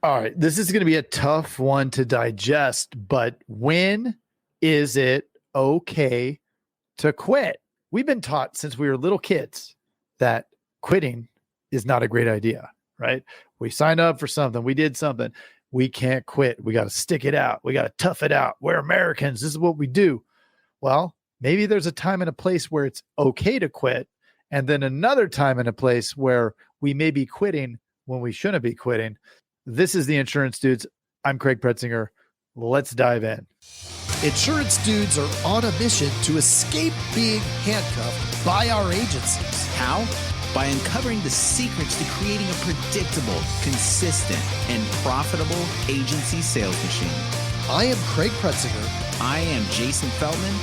All right, this is going to be a tough one to digest, but when is it okay to quit? We've been taught since we were little kids that quitting is not a great idea, right? We signed up for something, we did something. We can't quit. We got to stick it out. We got to tough it out. We're Americans. This is what we do. Well, maybe there's a time and a place where it's okay to quit, and then another time and a place where we may be quitting when we shouldn't be quitting. This is the Insurance Dudes. I'm Craig Pretzinger. Let's dive in. Insurance dudes are on a mission to escape being handcuffed by our agencies. How? By uncovering the secrets to creating a predictable, consistent, and profitable agency sales machine. I am Craig Pretzinger. I am Jason Feldman.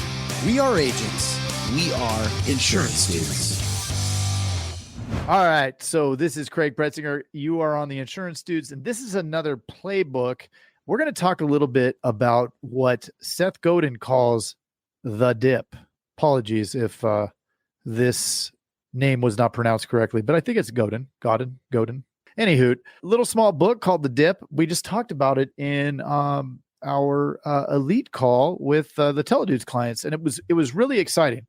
We are agents. We are Insurance Dudes. All right, so this is Craig Pretzinger. You are on the Insurance Dudes, and this is another playbook. We're going to talk a little bit about what Seth Godin calls the dip. Apologies if this name was not pronounced correctly, but I think it's Godin. Anywho, little small book called The Dip. We just talked about it in our elite call with the Teledudes clients, and it was really exciting.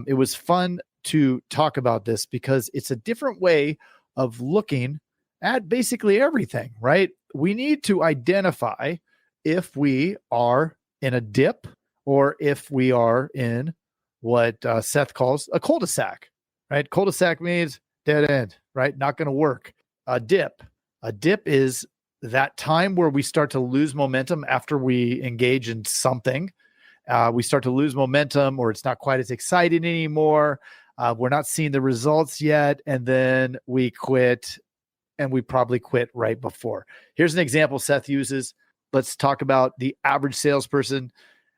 It was fun to talk about this because it's a different way of looking at basically everything, right? We need to identify if we are in a dip or if we are in what Seth calls a cul-de-sac, right? Cul-de-sac means dead end, right? Not going to work. A dip is that time where we start to lose momentum after we engage in something. We start to lose momentum, or it's not quite as exciting anymore. We're not seeing the results yet. And then we quit, and we probably quit right before. Here's an example Seth uses. Let's talk about the average salesperson.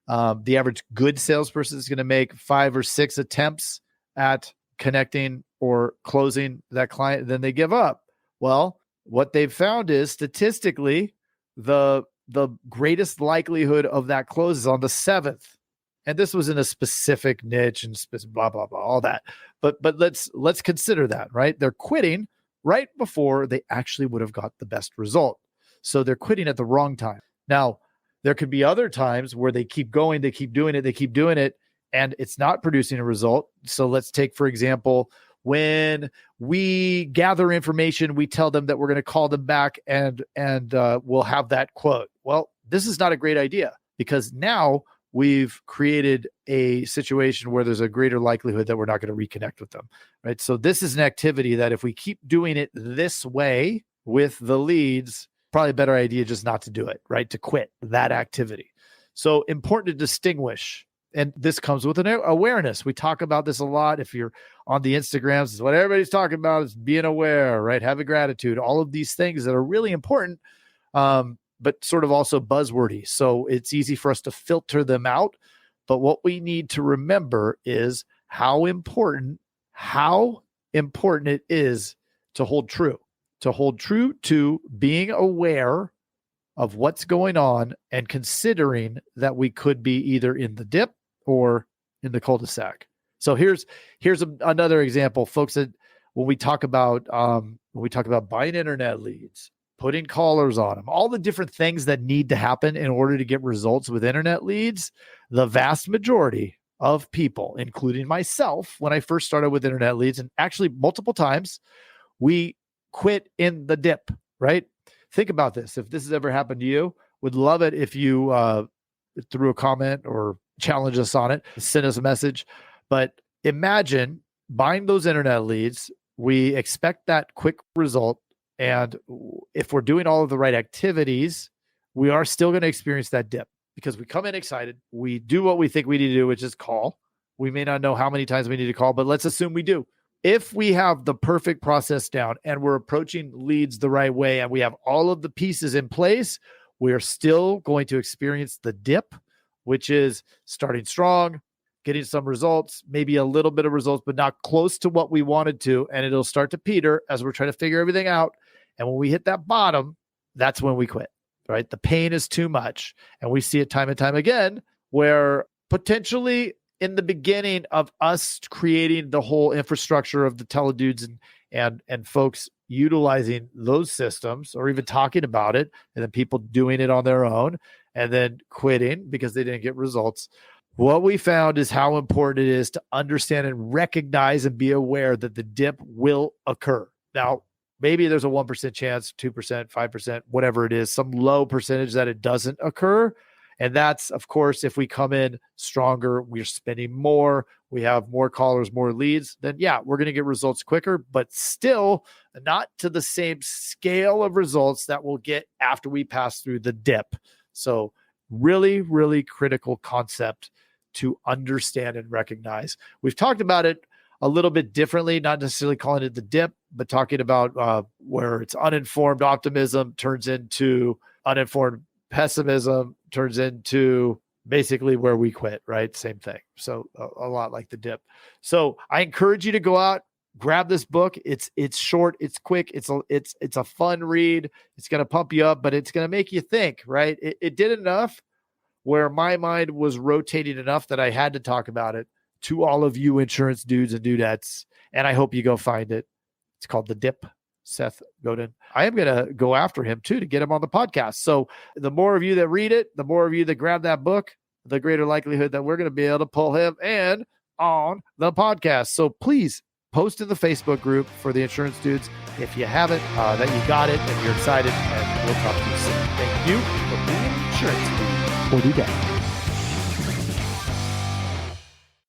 The average good salesperson is going to make 5 or 6 attempts at connecting or closing that client. Then they give up. Well, what they've found is statistically, the greatest likelihood of that close is on the 7th. And this was in a specific niche and blah, blah, blah, all that. But let's consider that, right? They're quitting right before they actually would have got the best result. So they're quitting at the wrong time. Now, there could be other times where they keep going, they keep doing it, and it's not producing a result. So let's take, for example, when we gather information, we tell them that we're going to call them back and we'll have that quote. Well, this is not a great idea because now we've created a situation where there's a greater likelihood that we're not going to reconnect with them, right? So this is an activity that if we keep doing it this way with the leads, probably a better idea just not to do it, right? To quit that activity. So important to distinguish. And this comes with an awareness. We talk about this a lot. If you're on the Instagrams, it's what everybody's talking about is being aware, right? Having gratitude, all of these things that are really important, but sort of also buzzwordy. So it's easy for us to filter them out. But what we need to remember is how important it is to hold true to being aware of what's going on and considering that we could be either in the dip or in the cul-de-sac. So here's another example, folks, that when we talk about buying internet leads, putting callers on them, all the different things that need to happen in order to get results with internet leads, the vast majority of people, including myself, when I first started with internet leads, and actually multiple times, we quit in the dip, right? Think about this. If this has ever happened to you, would love it if you threw a comment or challenge us on it, send us a message. But imagine buying those internet leads. We expect that quick result. And if we're doing all of the right activities, we are still going to experience that dip because we come in excited. We do what we think we need to do, which is call. We may not know how many times we need to call, but let's assume we do. If we have the perfect process down and we're approaching leads the right way and we have all of the pieces in place, we're still going to experience the dip, which is starting strong, getting some results, maybe a little bit of results, but not close to what we wanted to. And it'll start to peter as we're trying to figure everything out. And when we hit that bottom, that's when we quit, right? The pain is too much. And we see it time and time again where potentially in the beginning of us creating the whole infrastructure of the Teledudes and folks utilizing those systems or even talking about it, and then people doing it on their own and then quitting because they didn't get results. What we found is how important it is to understand and recognize and be aware that the dip will occur. Now, maybe there's a 1% chance, 2%, 5%, whatever it is, some low percentage that it doesn't occur. And that's, of course, if we come in stronger, we're spending more, we have more callers, more leads, then yeah, we're going to get results quicker, but still not to the same scale of results that we'll get after we pass through the dip. So really, really critical concept to understand and recognize. We've talked about it a little bit differently, not necessarily calling it the dip, but talking about where it's uninformed optimism turns into uninformed pessimism, turns into basically where we quit, right? Same thing. So a lot like the dip. So I encourage you to go out, grab this book. It's short, it's quick, it's a fun read. It's going to pump you up, but it's going to make you think, right? It did enough where my mind was rotating enough that I had to talk about it to all of you insurance dudes and dudettes. And I hope you go find it. It's called The Dip, Seth Godin. I am going to go after him too to get him on the podcast. So the more of you that read it, the more of you that grab that book, the greater likelihood that we're going to be able to pull him in on the podcast. So please post in the Facebook group for the insurance dudes if you haven't, that you got it and you're excited, and we'll talk to you soon. Thank you for being an insurance dude for today.